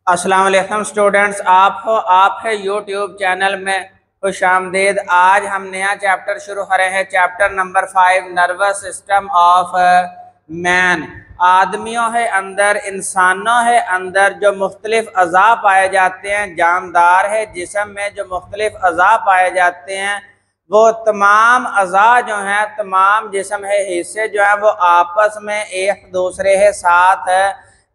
अस्सलाम वालेकुम स्टूडेंट्स, आप है यूट्यूब चैनल में खुश आमदीद। आज हम नया चैप्टर शुरू कर रहे हैं, chapter number 5, nervous system of man. आदमियों है अंदर, इंसानों है अंदर जो मुख्तलिफ अज़ा पाए जाते हैं, जानदार है जिस्म में जो मुख्तलिफ अज़ा पाए जाते हैं, वो तमाम अज़ा जो हैं, तमाम जिस्म है हिस्से जो हैं, वो आपस में एक दूसरे के साथ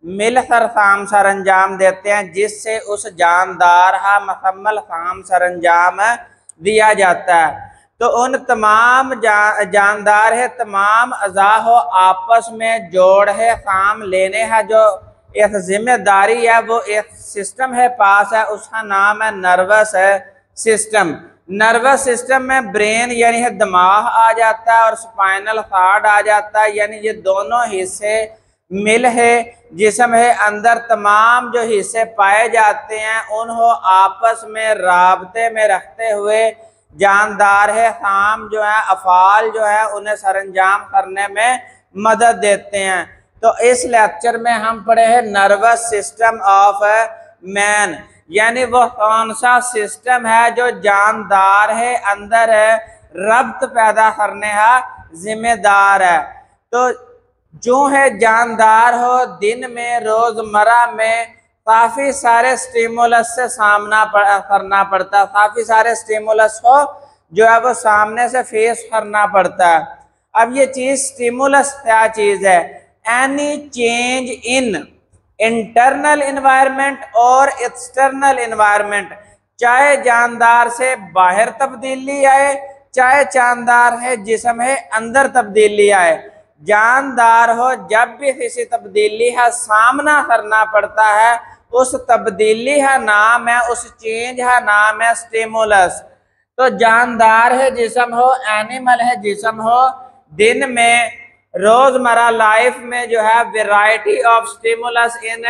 मिलकर काम सर अंजाम देते हैं, जिससे उस जानदार का मुकम्मल काम सर अंजाम दिया जाता है। तो उन तमाम जानदार है, तमाम अज़ा हो आपस में जोड़ है, काम लेने है, जो एक जिम्मेदारी है, वो एक सिस्टम है पास है, उसका नाम है नर्वस सिस्टम। नर्वस सिस्टम में ब्रेन यानी है दिमाग आ जाता है और स्पाइनल कॉर्ड आ जाता है, यानी ये दोनों हिस्से मिल है जिस्म है अंदर तमाम जो हिस्से पाए जाते हैं, उनको आपस में राबते में रखते हुए जानदार है काम जो है, अफ़ाल जो है, उन्हें सरंजाम करने में मदद देते हैं। तो इस लेक्चर में हम पढ़े हैं नर्वस सिस्टम ऑफ मैन, यानी वो कौन सा सिस्टम है जो जानदार है अंदर है रब्त पैदा करने का जिम्मेदार है। तो जो है जानदार हो, दिन में रोज़मर्रा में काफ़ी सारे स्टिमुलस से सामना करना पड़ता है, काफ़ी सारे स्टिमुलस को जो है वो सामने से फेस करना पड़ता है। अब ये चीज़ स्टिमुलस क्या चीज़ है? Any change in internal environment और एक्सटर्नल इन्वायरमेंट, चाहे जानदार से बाहर तब्दीली आए, चाहे जानदार है जिस्म है अंदर तब्दीली आए, जानदार हो जब भी किसी तब्दीली का सामना करना पड़ता है, उस तब्दीली का नाम है, उस चेंज का नाम है स्टिमुलस। तो जानदार है जिस्म हो, एनिमल है जिस्म हो, दिन में रोजमर्रा लाइफ में जो है variety of stimulus in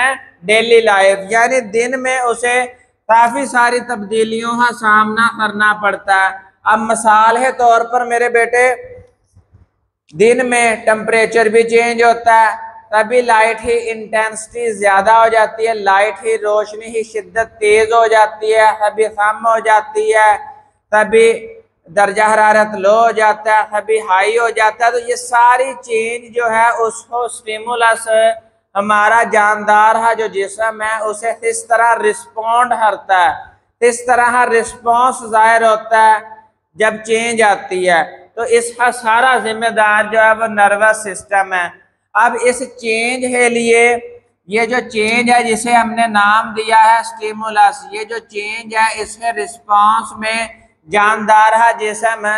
daily life, यानी दिन में उसे काफी सारी तब्दीलियों का सामना करना पड़ता है। अब मिसाल है तौर पर मेरे बेटे, दिन में टेम्परेचर भी चेंज होता है, तभी लाइट ही इंटेंसिटी ज़्यादा हो जाती है, लाइट ही रोशनी ही शिद्दत तेज़ हो जाती है, कभी कम हो जाती है, कभी दर्जा हरारत लो हो जाता है, कभी हाई हो जाता है। तो ये सारी चेंज जो है उसको स्टिमुलस हमारा जानदार है जो जिस्म है उसे किस तरह रिस्पॉन्ड करता है, किस तरह का रिस्पॉन्स जाहिर होता है जब चेंज आती है। तो इसका सारा जिम्मेदार जो है वो नर्वस सिस्टम है। अब इस चेंज के लिए ये जो चेंज है जिसे हमने नाम दिया है स्टिमुलस, ये जो चेंज है इसके रिस्पांस में जानदार है जिस्म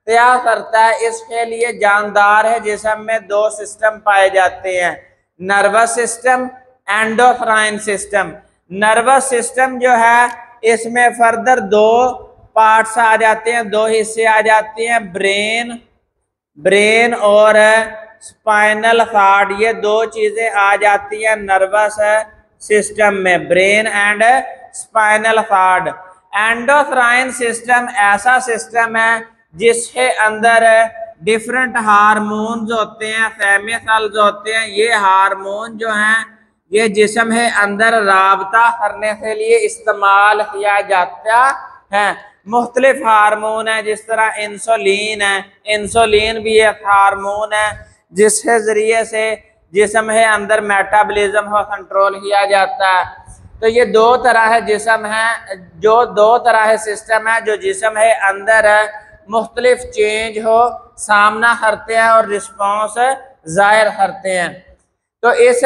तैयार करता है। इसके लिए जानदार है जिस्म में दो सिस्टम पाए जाते हैं, nervous system, endocrine system. Nervous system जो है इसमें फर्दर दो पार्ट्स आ जाते हैं, दो हिस्से आ जाते हैं, ब्रेन और स्पाइनल कॉर्ड, ये दो चीजें आ जाती हैं नर्वस सिस्टम में, brain and spinal cord. Endocrine system ऐसा सिस्टम है जिसके अंदर डिफरेंट हार्मोन्स होते हैं, केमिकल्स होते हैं। ये हार्मोन जो हैं ये जिस्म है अंदर राबता करने के लिए इस्तेमाल किया जाता है। मुख्तलिफ हार्मोन है, जिस तरह इंसुलिन है, इंसुलिन भी एक हार्मोन है जिसके ज़रिए से जिस्म है अंदर मेटाबॉलिज्म को कंट्रोल किया जाता है। तो ये दो तरह है जिस्म है, जो दो तरह है सिस्टम है जो जिस्म है अंदर है मुख्तलिफ चेंज हो सामना करते हैं और रिस्पॉन्स जाहिर करते हैं। तो इस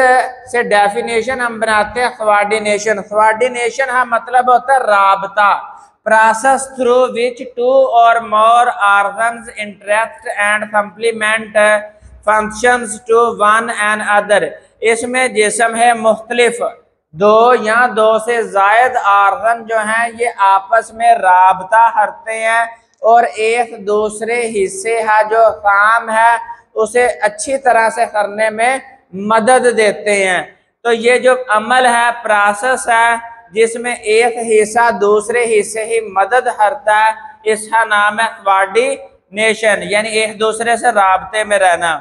से डेफिनेशन हम बनाते हैं कोऑर्डिनेशन। कोऑर्डिनेशन का मतलब होता है राबता, process through which two or more organs interact and complement functions to one another। इसमें जिस्म है मुख्तलिफ दो या दो से जायद ऑर्गन जो हैं ये आपस में राबता करते हैं और एक दूसरे हिस्से का जो काम है उसे अच्छी तरह से करने में मदद देते हैं। तो ये जो अमल है, प्रोसेस है, जिसमें एक हिस्सा दूसरे हिस्से की मदद करता है, इसका नाम है कोऑर्डिनेशन, यानी एक दूसरे से राबते में रहना।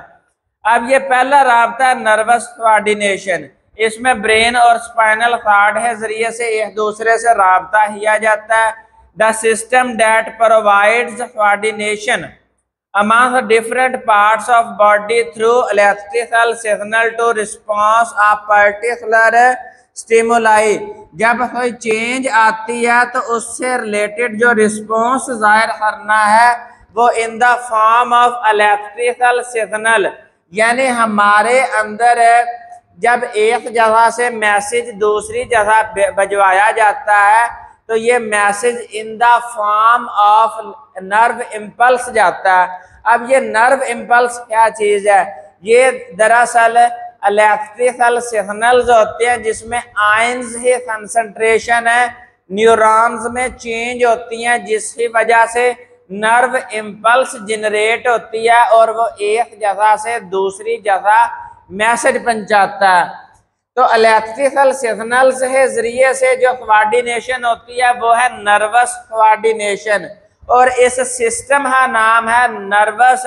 अब ये पहला राबता है नर्वस कोऑर्डिनेशन। इसमें ब्रेन और स्पाइनल कॉर्ड है जरिए से एक दूसरे से राबता किया जाता है। The system that provides coordination among the different parts of body through electrical signal to response of particular stimuli। जब कोई चेंज आती है तो उससे रिलेटेड जो रिस्पॉन्स जाहिर करना है वो इन the form of electrical signal, यानी हमारे अंदर जब एक जगह से मैसेज दूसरी जगह भिजवाया जाता है तो ये message in the form of nerve impulse जाता है। अब ये नर्व इम्पल्स क्या चीज है? ये दरअसल इलेक्ट्रिकल सिग्नल्स होते हैं जिसमें आयंस की कंसंट्रेशन है न्यूरॉन्स में चेंज होती हैं, जिसकी वजह से नर्व इम्पल्स जनरेट होती है और वो एक जगह से दूसरी जगह मैसेज पहुंचाता है। तो इलेक्ट्रिकल सिग्नल्स के जरिए से जो कोऑर्डिनेशन होती है वो है नर्वस कोऑर्डिनेशन, और इस सिस्टम का नाम है नर्वस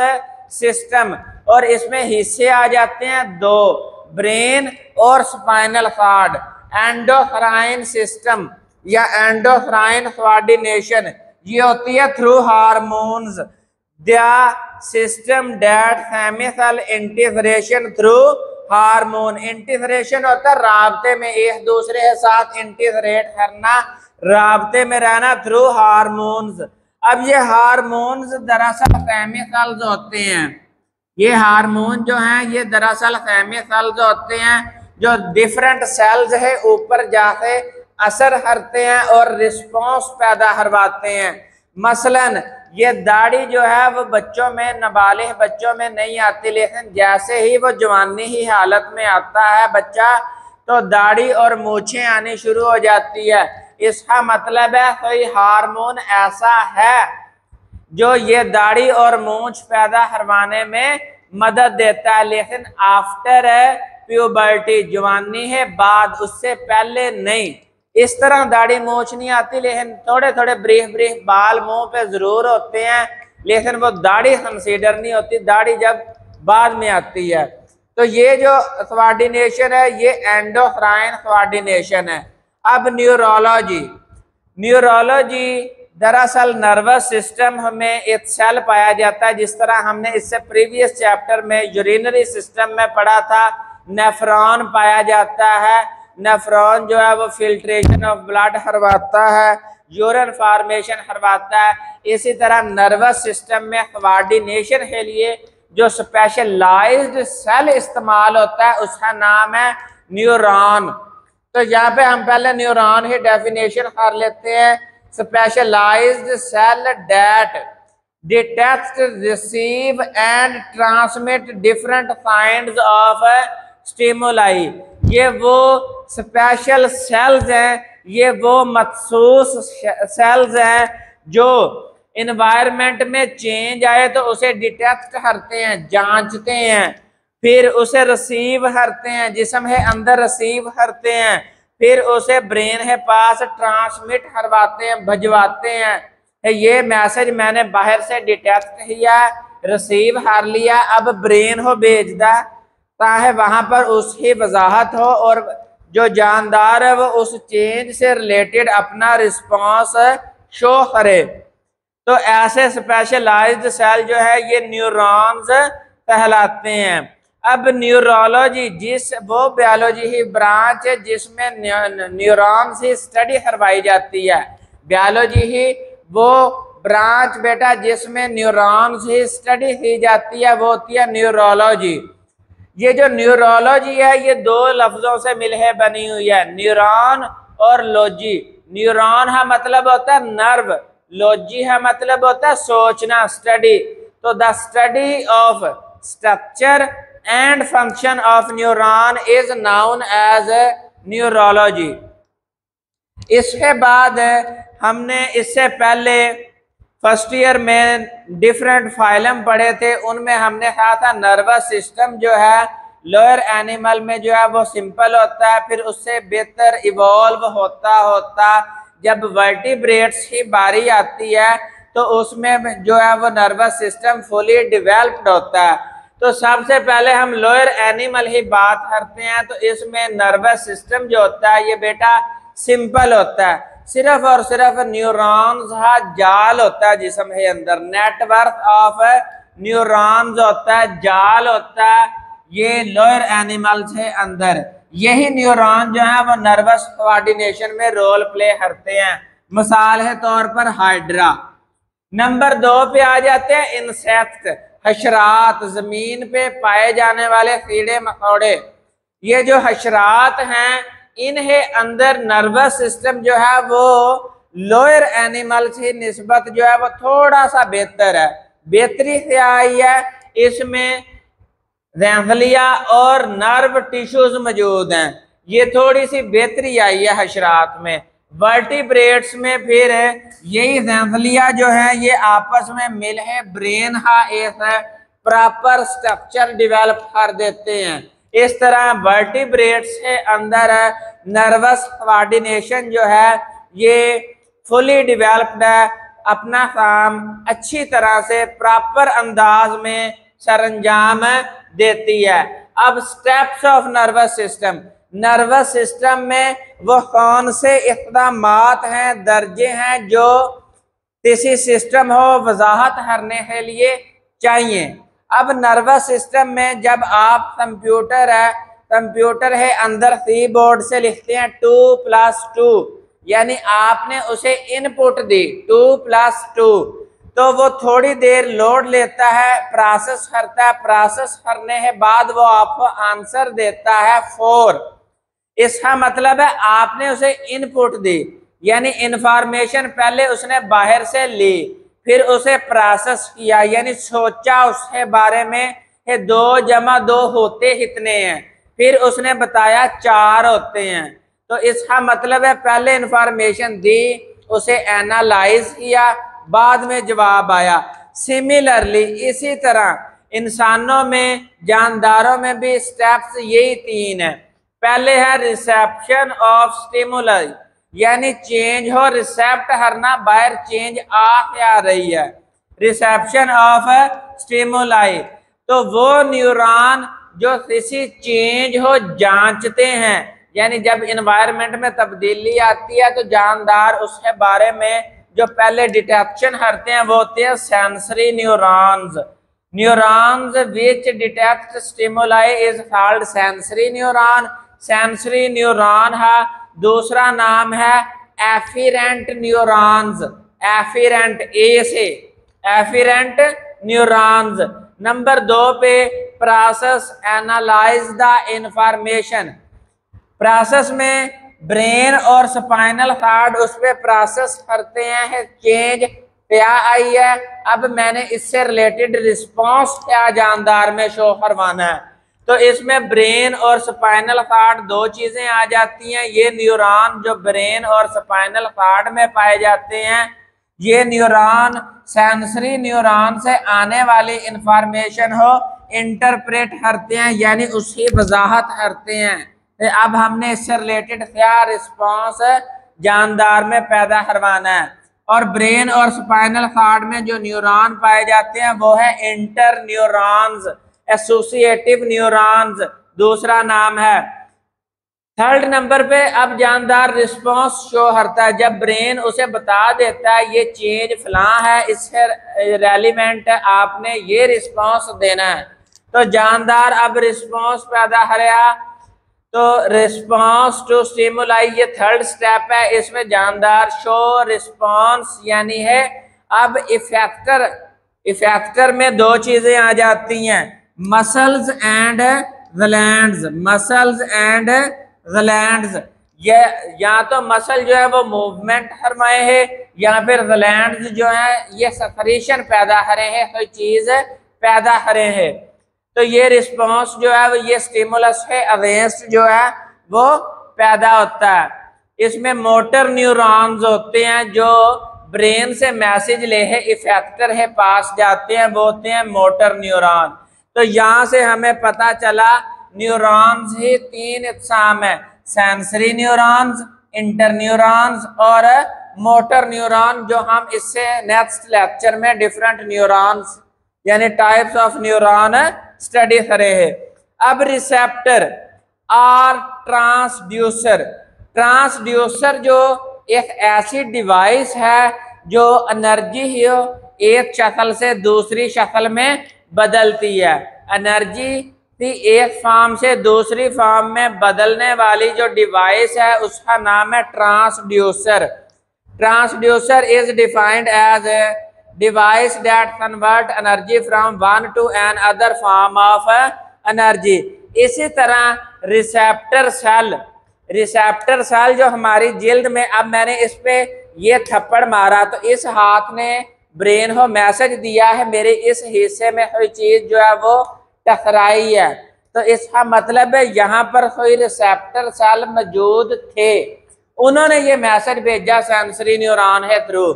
सिस्टम। और इसमें हिस्से आ जाते हैं दो, ब्रेन और स्पाइनल कॉर्ड। एंडोक्राइन सिस्टम या एंडोक्राइन कोऑर्डिनेशन ये होती है through hormones. The system that chemical integration through hormone. Integration होता है राबते में, एक दूसरे के साथ इंटीग्रेट करना, राबते में रहना थ्रू हार्मोन्स। अब ये हार्मोन्स दरअसल केमिकल्स होते हैं। ये हार्मोन जो हैं ये दरअसल केमिकल्स होते हैं जो डिफरेंट सेल्स है ऊपर जाके असर करते हैं और रिस्पॉन्स पैदा करवाते हैं। मसलन ये दाढ़ी जो है वो बच्चों में, नाबालिग बच्चों में नहीं आती, लेकिन जैसे ही वो जवानी ही हालत में आता है बच्चा तो दाढ़ी और मूछें आनी शुरू हो जाती है। इसका मतलब है कोई हार्मोन ऐसा है जो ये दाढ़ी और मूछ पैदा करवाने में मदद देता है, लेकिन आफ्टर प्यूबर्टी, जवानी है बाद, उससे पहले नहीं। इस तरह दाढ़ी मूछ नहीं आती, लेकिन थोड़े थोड़े ब्रीफ ब्रीफ बाल मुंह पे जरूर होते हैं, लेकिन वो दाढ़ी कंसीडर नहीं होती, दाढ़ी जब बाद में आती है। तो ये जो कोऑर्डिनेशन है ये एंडोक्राइन कोऑर्डिनेशन है। अब न्यूरोलॉजी। न्यूरोलॉजी दरअसल नर्वस सिस्टम में एक सेल पाया जाता है, जिस तरह हमने इससे प्रीवियस चैप्टर में यूरिनरी सिस्टम में पढ़ा था, नेफ्रॉन पाया जाता है। नेफ्रॉन जो है वो फिल्ट्रेशन ऑफ ब्लड करवाता है, यूरिन फॉर्मेशन करवाता है। इसी तरह नर्वस सिस्टम में कोऑर्डिनेशन के लिए जो स्पेशलाइज्ड सेल इस्तेमाल होता है उसका नाम है न्यूरॉन। तो यहाँ पे हम पहले न्यूरॉन की डेफिनेशन कर लेते हैं। Specialized cell that detect, receive and transmit different kinds of stimuli. ये वो स्पेशल सेल्स हैं, ये वो मखसूस सेल्स हैं जो इन्वायरमेंट में चेंज आए तो उसे डिटेक्ट करते हैं, जांचते हैं, फिर उसे रिसीव करते हैं, जिस्म के अंदर रिसीव करते हैं, फिर उसे ब्रेन के पास ट्रांसमिट करवाते हैं, भिजवाते हैं। ये मैसेज मैंने बाहर से डिटेक्ट किया, रिसीव कर लिया, अब ब्रेन को भेजदा ताकि वहां पर उसकी वजाहत हो और जो जानदार है वो उस चेंज से रिलेटेड अपना रिस्पॉन्स शो करे। तो ऐसे स्पेशलाइज्ड सेल जो है ये न्यूरॉन्स कहलाते हैं। अब न्यूरोलॉजी वो बायोलॉजी की ब्रांच है जिसमें न्यूरॉन्स की स्टडी करवाई जाती है। बायोलॉजी ही वो ब्रांच बेटा जिसमें न्यूरॉन्स की स्टडी की जाती है, वो होती है न्यूरोलॉजी। ये जो न्यूरोलॉजी है ये दो लफ्जों से मिलकर बनी हुई है, न्यूरॉन और लॉजी। न्यूरॉन का मतलब होता है नर्व, लॉजी का मतलब होता है सोचना, स्टडी। तो the study of structure and function of neuron is known as neurology. इसके बाद हमने इससे पहले फर्स्ट ईयर में डिफरेंट फाइलम पढ़े थे, उनमें हमने कहा था नर्वस सिस्टम जो है लोअर एनिमल में जो है वो सिंपल होता है, फिर उससे बेहतर इवॉल्व होता होता जब वर्टिब्रेट्स की बारी आती है तो उसमें जो है वो नर्वस सिस्टम फुली डेवलप्ड होता है। तो सबसे पहले हम लोअर एनिमल ही बात करते हैं। तो इसमें नर्वस सिस्टम जो होता है ये बेटा सिंपल होता है, सिर्फ और सिर्फ न्यूरॉन्स का जाल होता है जिसम के अंदर, नेटवर्क ऑफ न्यूरॉन्स होता है, जाल होता है ये लोअर एनिमल्स के अंदर। यही न्यूरॉन जो है वो नर्वस कोऑर्डिनेशन में रोल प्ले करते हैं। मिसाल के तौर पर हाइड्रा। नंबर 2 पे आ जाते हैं इंसेक्ट, हशरात, जमीन पे पाए जाने वाले कीड़े मकोड़े। ये जो हशरात हैं इनके अंदर नर्वस सिस्टम जो है वो लोअर एनिमल से निस्बत जो है वो थोड़ा सा बेहतर है। बेहतरी क्या आई है, इसमें गैंग्लिया और नर्व टिश्यूज मौजूद हैं, ये थोड़ी सी बेहतरी आई है हशरात में। वर्टिब्रेट्स में फिर यही गैंग्लिया जो है ये आपस में मिल है ब्रेन का एक प्रॉपर स्ट्रक्चर डेवलप कर देते हैं। इस तरह वर्टिब्रेट्स के अंदर नर्वस कोऑर्डिनेशन जो है ये फुली डेवलप्ड है, अपना काम अच्छी तरह से प्रॉपर अंदाज में सरंजाम देती है। अब steps of nervous system, nervous system में वो कौन से इक़दामात हैं, दर्जे हैं जो किसी सिस्टम हो वजाहत करने के लिए चाहिए। अब नर्वस सिस्टम में जब आप कंप्यूटर है अंदर कीबोर्ड से लिखते हैं 2+2, यानी आपने उसे इनपुट दी 2+2, तो वो थोड़ी देर लोड लेता है, प्रोसेस करता है, प्रोसेस करने के बाद वो आपको आंसर देता है 4। इसका मतलब है आपने उसे इनपुट दी, यानी इंफॉर्मेशन पहले उसने बाहर से ली, फिर उसे प्रोसेस किया, यानी सोचा उसके बारे में कि 2 + 2 होते कितने हैं, फिर उसने बताया 4 होते हैं। तो इसका मतलब है पहले इंफॉर्मेशन दी, उसे एनालाइज किया, बाद में जवाब आया। सिमिलरली इसी तरह इंसानों में, जानदारों में भी स्टेप्स यही 3 है। पहले है रिसेप्शन ऑफ स्टिमुलस, यानी चेंज हो, रिसेप्ट करना, बाहर चेंज आ रही है, रिसेप्शन ऑफ स्टिमुलाई। तो वो न्यूरॉन जो किसी चेंज हो जांचते हैं, यानी जब इन्वायरमेंट में तब्दीली आती है तो जानदार उसके बारे में जो पहले डिटेक्शन करते हैं वो होते हैं sensory neurons. Neurons which detect stimuli is called sensory neuron. Sensory neuron है, दूसरा नाम है एफिरेंट न्यूरॉन्स, एफिरेंट, ए से एफिरेंट न्यूरॉन्स। नंबर 2 पे process analyse the information. Process में ब्रेन और स्पाइनल कॉर्ड उस पर प्रोसेस करते हैं, चेंज क्या आई है, अब मैंने इससे रिलेटेड रिस्पॉन्स क्या जानदार में शो करवाना है। तो इसमें ब्रेन और स्पाइनल कॉर्ड 2 चीजें आ जाती हैं। ये न्यूरॉन जो ब्रेन और स्पाइनल कॉर्ड में पाए जाते हैं, ये न्यूरॉन सेंसरी न्यूरॉन से आने वाली इंफॉर्मेशन हो इंटरप्रेट करते हैं, यानी उसकी वजाहत करते हैं। अब हमने इससे रिलेटेड क्या रिस्पॉन्स जानदार में पैदा करवाना है। और ब्रेन और स्पाइनल कॉर्ड में जो न्यूरॉन पाए जाते हैं वो है इंटर न्यूरॉन्स, एसोसिएटिव न्यूरॉन्स दूसरा नाम है। थर्ड नंबर पे अब जानदार रिस्पॉन्स शो करता है, जब ब्रेन उसे बता देता है ये चेंज फलां है, इससे रेलिवेंट है, आपने ये रिस्पॉन्स देना है। तो जानदार अब रिस्पॉन्स पैदा करेगा। तो रिस्पॉन्स टू स्टिमुलाई ये थर्ड स्टेप है, इसमें जानदार शो रिस्पॉन्स यानी है। अब इफेक्टर में 2 चीजें आ जाती हैं, muscles and glands, muscles and glands. ये या तो मसल जो है वो मूवमेंट फरमाए है, या फिर ग्लैंड्स जो है ये सेक्रेशन पैदा करे है, कोई चीज पैदा करे है। तो ये रिस्पॉन्स जो है वो ये स्टिमुलस है अगेंस्ट जो है वो पैदा होता है। इसमें मोटर न्यूरॉन्स होते हैं जो ब्रेन से मैसेज ले है इफेक्टर है पास जाते हैं, वो होते हैं मोटर न्यूरॉन। तो यहाँ से हमें पता चला न्यूरॉन्स ही 3 इकसाम है, सेंसरी न्यूरॉन्स, इंटर न्यूरॉन्स और मोटर न्यूरॉन, जो हम इससे नेक्स्ट लेक्चर में डिफरेंट न्यूरॉन्स यानी टाइप्स ऑफ न्यूरॉन स्टडी करे है। अब रिसेप्टर और ट्रांसड्यूसर, ट्रांसड्यूसर जो एक ऐसी डिवाइस है जो एनर्जी ही एक शक्ल से दूसरी शक्ल में बदलती है। एनर्जी की एक फॉर्म से दूसरी फॉर्म में बदलने वाली जो डिवाइस है उसका नाम है transducer. Transducer is defined as a device that convert energy from one to another form of energy. इसी तरह रिसेप्टर सेल, रिसेप्टर सेल जो हमारी जिल्द में, अब मैंने इस पे ये थप्पड़ मारा तो इस हाथ ने ब्रेन को मैसेज दिया है मेरे इस हिस्से में कोई चीज जो है वो टकराई है, तो इसका मतलब है यहाँ पर कोई रिसेप्टर सेल मौजूद थे, उन्होंने ये मैसेज भेजा सेंसरी न्यूरॉन के थ्रू।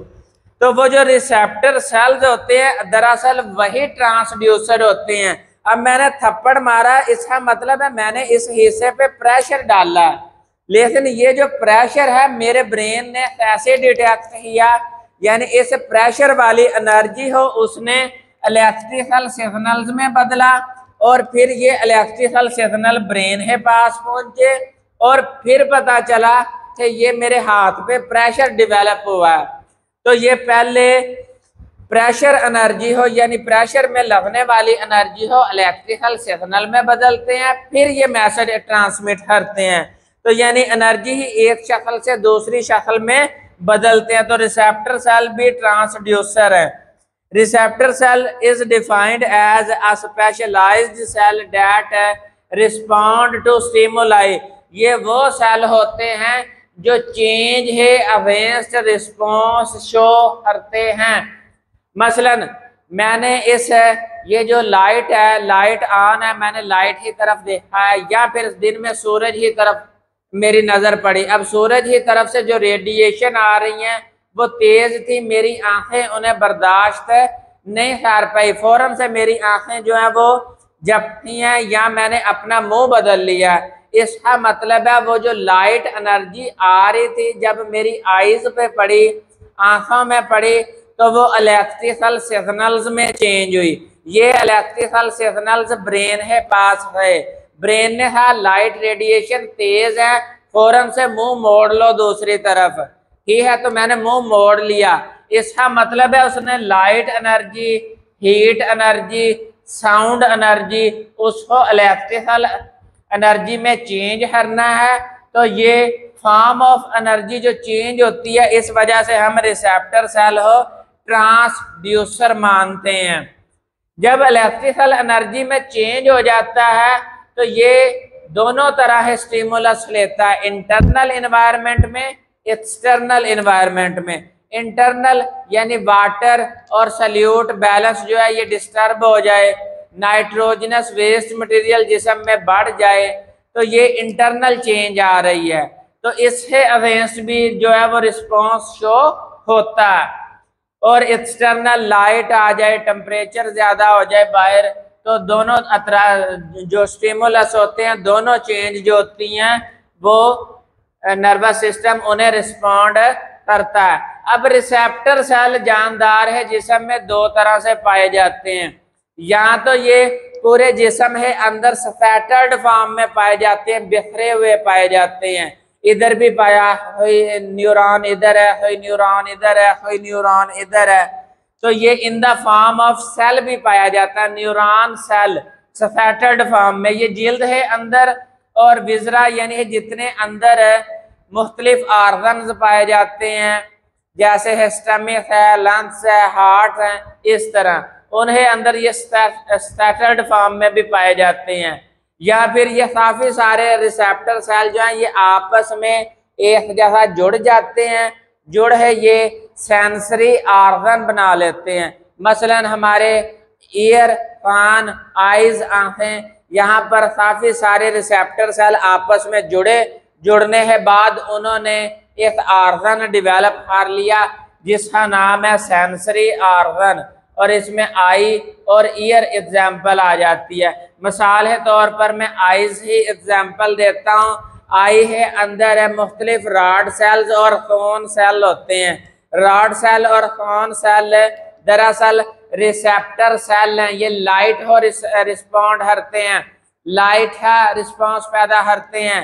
तो वो जो रिसेप्टर सेल्स होते हैं दरअसल वही ट्रांसड्यूसर होते हैं। अब मैंने थप्पड़ मारा, इसका मतलब है मैंने इस हिस्से पे प्रेशर डाला, लेकिन ये जो प्रेशर है मेरे ब्रेन ने कैसे डिटेक्ट किया, यानी इस प्रेशर वाली एनर्जी हो उसने इलेक्ट्रिकल सिग्नल्स में बदला और फिर ये इलेक्ट्रिकल सिग्नल ब्रेन के पास पहुंचे और फिर पता चला कि ये मेरे हाथ पे प्रेशर डेवलप हुआ है। तो ये पहले प्रेशर एनर्जी हो यानी प्रेशर में लगने वाली एनर्जी हो इलेक्ट्रिकल सिग्नल में बदलते हैं, फिर ये मैसेज ट्रांसमिट करते हैं। तो यानी एनर्जी ही एक शक्ल से दूसरी शक्ल में बदलते हैं। तो रिसेप्टर सेल भी ट्रांसड्यूसर है। Receptor cell is defined as a specialized cell that respond to stimuli. ये वो सेल होते हैं जो चेंज है अगेंस्ट रिस्पॉन्स शो करते हैं। मसलन मैंने इस ये जो लाइट है, लाइट ऑन है, मैंने लाइट की तरफ देखा है, या फिर दिन में सूरज की तरफ मेरी नजर पड़ी। अब सूरज की तरफ से जो रेडिएशन आ रही हैं वो तेज थी, मेरी आंखें उन्हें बर्दाश्त नहीं कर पाई, फौरन से मेरी आंखें जो है वो झपकी हैं या मैंने अपना मुंह बदल लिया। इसका मतलब है वो जो लाइट एनर्जी आ रही थी जब मेरी आईज पे पड़ी, आंखों में पड़ी, तो वो इलेक्ट्रिकल सिग्नल्स में चेंज हुई। ये इलेक्ट्रिकल सिग्नल्स ब्रेन के पास है, ब्रेन ने कहा लाइट रेडिएशन तेज है, फौरन से मुंह मोड़ लो दूसरी तरफ, ठीक है, तो मैंने मुंह मोड़ लिया। इसका मतलब है उसने light energy, heat energy, sound energy उसको इलेक्ट्रिकल एनर्जी में चेंज करना है। तो ये फॉर्म ऑफ एनर्जी जो चेंज होती है, इस वजह से हम रिसेप्टर सेल हो ट्रांसड्यूसर मानते हैं। जब इलेक्ट्रिकल एनर्जी में चेंज हो जाता है तो ये दोनों तरह स्टिमुलस लेता है, इंटरनल एनवायरनमेंट में, एक्सटर्नल एनवायरनमेंट में। इंटरनल यानी वाटर और सल्यूट बैलेंस जो है ये डिस्टर्ब हो जाए, नाइट्रोजनस वेस्ट मटेरियल जिस्म में बढ़ जाए, तो ये इंटरनल चेंज आ रही है, तो इसके अगेंस्ट भी जो है वो रिस्पॉन्स शो होता है। और एक्सटर्नल लाइट आ जाए, टेम्परेचर ज्यादा हो जाए बाहर, तो दोनों जो स्टिमुलस होते हैं दोनों चेंज जो होती हैं वो नर्वस सिस्टम उन्हें रिस्पॉन्ड करता है। अब रिसेप्टर सेल जानदार है, जिस्म में दो तरह से पाए जाते हैं, या तो ये पूरे जिस्म है अंदर स्कैटर्ड फॉर्म में पाए जाते हैं, बिखरे हुए पाए जाते हैं, इधर भी पाया, कोई न्यूरॉन इधर है, कोई न्यूरॉन इधर है, कोई न्यूरॉन इधर है, तो ये in the form of cell भी पाया जाता है, न्यूरॉन सेल स्कैटर्ड फॉर्म में। ये जिल्द है अंदर और विजरा यानी जितने अंदर मुख्तलिफ ऑर्गन्स पाए जाते हैं, जैसे है स्टमक है, लंग्स है, हार्ट है, इस तरह उन्हें अंदर ये स्कैटर्ड फॉर्म में भी पाए जाते हैं। या फिर ये काफी सारे रिसेप्टर सेल जो हैं ये आपस में एक जगह जुड़ जाते हैं, जुड़ है ये सेंसरी ऑर्गन बना लेते हैं। मसलन हमारे ईयर, कान, आईज, आंखें, यहाँ पर काफी सारे रिसेप्टर सेल आपस में जुड़ने के बाद उन्होंने एक ऑर्गन डेवलप कर लिया जिसका नाम है सेंसरी ऑर्गन, और इसमें आई और ईयर एग्जाम्पल आ जाती है। मिसाल के तौर पर मैं आईज ही एग्जाम्पल देता हूँ। आई है अंदर है मुख्तलिफ रॉड सेल्स और कोन सेल होते हैं। रॉड सेल और कोन सेल दरअसल रिसेप्टर सेल हैं, ये लाइट हो रिस्पॉन्ड करते हैं, लाइट है रिस्पॉन्स पैदा करते हैं।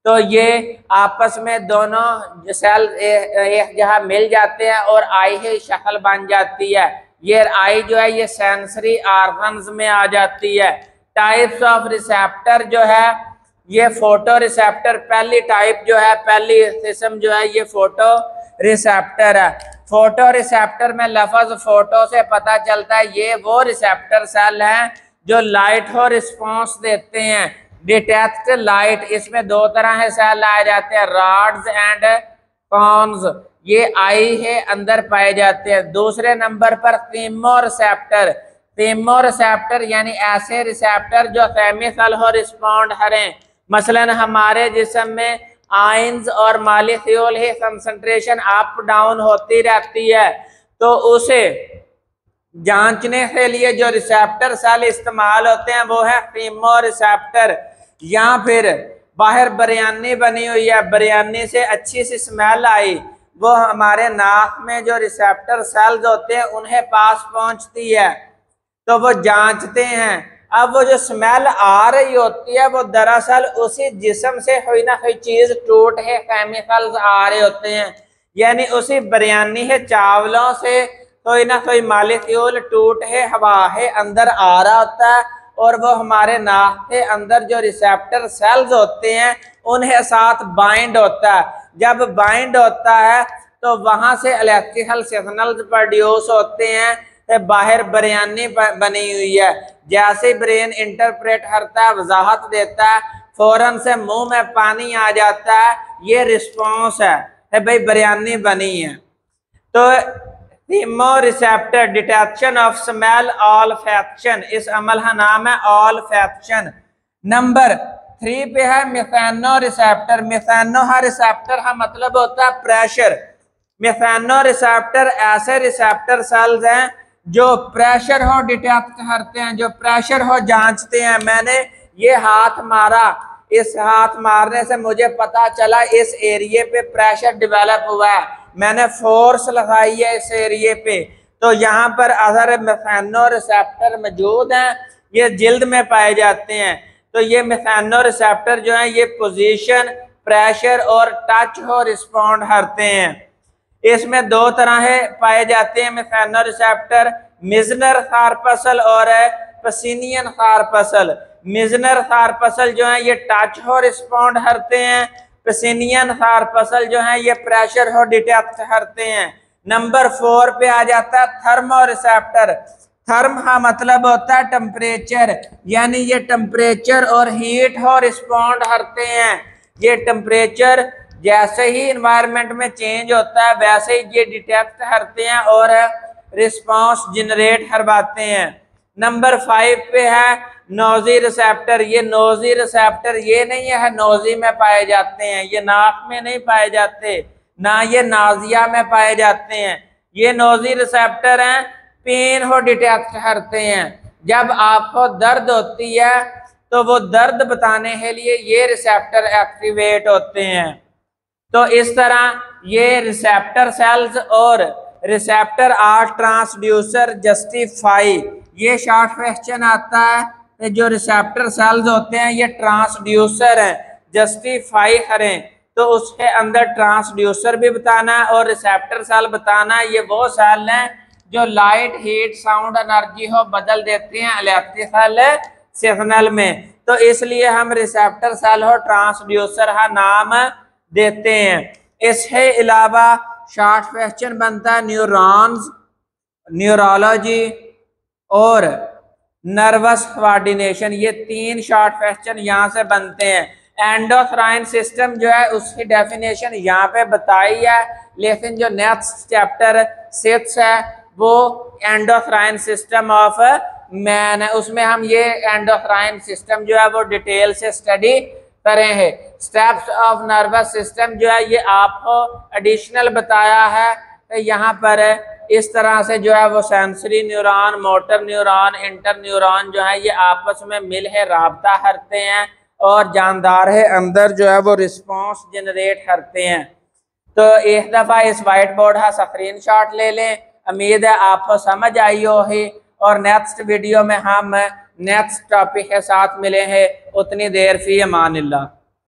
तो ये आपस में दोनों सेल एक जगह मिल जाते हैं और आई की शक्ल बन जाती है। ये आई जो है ये सेंसरी ऑर्गन्स में आ जाती है। टाइप्स ऑफ रिसेप्टर जो है ये फोटो रिसेप्टर पहली टाइप जो है, पहली किस्म जो है ये फोटो रिसेप्टर है। फोटो रिसेप्टर में लफ्ज फोटो से पता चलता है, ये वो रिसेप्टर सेल हैं जो लाइट को रिस्पॉन्स देते हैं, डिटेक्ट लाइट। इसमें दो तरह के सेल आए जाते हैं, रॉड्स एंड कॉन्स, ये आई है अंदर पाए जाते हैं। दूसरे नंबर पर थीमोरिसेप्टर, थीमोरिसेप्टर यानी ऐसे रिसेप्टर जो केमिकल हो रिस्पॉन्ड करें। मसलन हमारे जिस्म में आयंस और मॉलिक्यूल ही कंसंट्रेशन अप डाउन होती रहती है, तो उसे जांचने के लिए जो रिसेप्टर सेल इस्तेमाल होते हैं वो है थीमोरिसेप्टर। या फिर बाहर बिरयानी बनी हुई है, बिरयानी से अच्छी सी स्मेल आई, वो हमारे नाक में जो रिसेप्टर सेल्स होते हैं उन्हें पास पहुंचती है, तो वो जांचते हैं। अब वो जो स्मेल आ रही होती है वो दरअसल उसी जिस्म से कोई ना कोई चीज टूट है केमिकल्स आ रहे होते हैं, यानी उसी बिरयानी के चावलों से कोई ना कोई मॉलिक्यूल टूट है हवा है अंदर आ रहा होता है, और वो हमारे नाक के अंदर जो रिसेप्टर सेल्स होते हैं उन्हें साथ बाइंड होता है। जब बाइंड होता है तो वहां से इलेक्ट्रिकल सिग्नल्स प्रोड्यूस होते हैं। बाहर बिरयानी बनी हुई है, जैसे ब्रेन इंटरप्रेट करता है, वजाहत देता है, फौरन से मुंह में पानी आ जाता है, ये रिस्पॉन्स है भाई बिरयानी बनी है। तो थीमोरिसेप्टर डिटेक्शन ऑफ स्मेल ऑल्फैक्शन, इस अमल का नाम है ऑल्फैक्शन। नंबर 3 पे है मिथेनो रिसेप्टर। मिथेनो रिसेप्टर का मतलब होता है प्रेशर। मिथेनो रिसेप्टर ऐसे रिसेप्टर सेल्स हैं जो प्रेशर हो डिटेक्ट करते हैं, जो प्रेशर हो जांचते हैं। मैंने ये हाथ मारा, इस हाथ मारने से मुझे पता चला इस एरिया पे प्रेशर डेवलप हुआ है, मैंने फोर्स लगाई है इस एरिया पे, तो यहाँ पर अगर मिथेनो रिसेप्टर मौजूद हैं, ये जिल्द में पाए जाते हैं। तो ये मिथेनो रिसेप्टर जो है ये पोजीशन, प्रेशर और टच हो रिस्पॉन्ड करते हैं। इसमें दो तरह पाए जाते हैं मिथेनो रिसेप्टर, मिजनर कार्पसल और पसिनियन कार्पसल। मिजनर कार्पसल जो है ये टच हो रिस्पॉन्ड करते हैं, पसिनियन कार्पसल जो है ये प्रेशर हो डिटेक्ट करते हैं। नंबर 4 पे आ जाता है थर्मो रिसेप्टर। थर्म का मतलब होता है टेम्परेचर, यानी ये टेम्परेचर और हीट हो रिस्पॉन्ड करते हैं। ये टेम्परेचर जैसे ही इन्वायरमेंट में चेंज होता है वैसे ही ये डिटेक्ट करते हैं और रिस्पांस जनरेट करवाते हैं। नंबर 5 पे है नोजी रिसेप्टर। ये नोजी रिसेप्टर ये नहीं है नोजी में पाए जाते हैं, ये नाक में नहीं पाए जाते, ना ये नाजिया में पाए जाते हैं। ये नोजी रिसेप्टर हैं, पेन हो डिटेक्ट करते हैं। जब आपको दर्द होती है तो वो दर्द बताने के लिए ये रिसेप्टर एक्टिवेट होते हैं। तो इस तरह ये रिसेप्टर सेल्स और रिसेप्टर आर ट्रांसड्यूसर जस्टिफाई, ये शॉर्ट क्वेश्चन आता है। जो रिसेप्टर सेल्स होते हैं ये ट्रांसड्यूसर हैं, जस्टिफाई करें तो उसके अंदर ट्रांसड्यूसर भी बताना है और रिसेप्टर सेल बताना है। ये वो सेल हैं जो लाइट, हीट, साउंड एनर्जी हो बदल देते हैं इलेक्ट्रिकल सिग्नल में, तो इसलिए हम रिसेप्टर सेल हो ट्रांसड्यूसर का नाम देते हैं। इसके अलावा शॉर्ट क्वेश्चन बनता है न्यूरॉन्स, न्यूरोलॉजी और नर्वस कोऑर्डिनेशन, ये 3 शॉर्ट क्वेश्चन यहाँ से बनते हैं। एंडोक्राइन सिस्टम जो है उसकी डेफिनेशन यहाँ पे बताई है, लेकिन जो नेक्स्ट चैप्टर 6 है वो एंडोक्राइन सिस्टम ऑफ मैन है, उसमें हम ये एंडोक्राइन सिस्टम जो है वो डिटेल से स्टडी करें हैं। स्टेप्स ऑफ नर्वस सिस्टम जो है ये आपको एडिशनल बताया है, तो यहाँ पर इस तरह से जो है वो sensory neuron, motor neuron, inter neuron जो है ये आपस में मिल है राबता करते हैं और जानदार है अंदर जो है वो रिस्पॉन्स जनरेट करते हैं। तो एक दफ़ा इस वाइट बोर्ड का स्क्रीन शॉट ले लें उम्मीद है आपको समझ आई होगी और नेक्स्ट वीडियो में हम नेक्स्ट टॉपिक के साथ मिले हैं। उतनी देर फी अमानिल्लाह।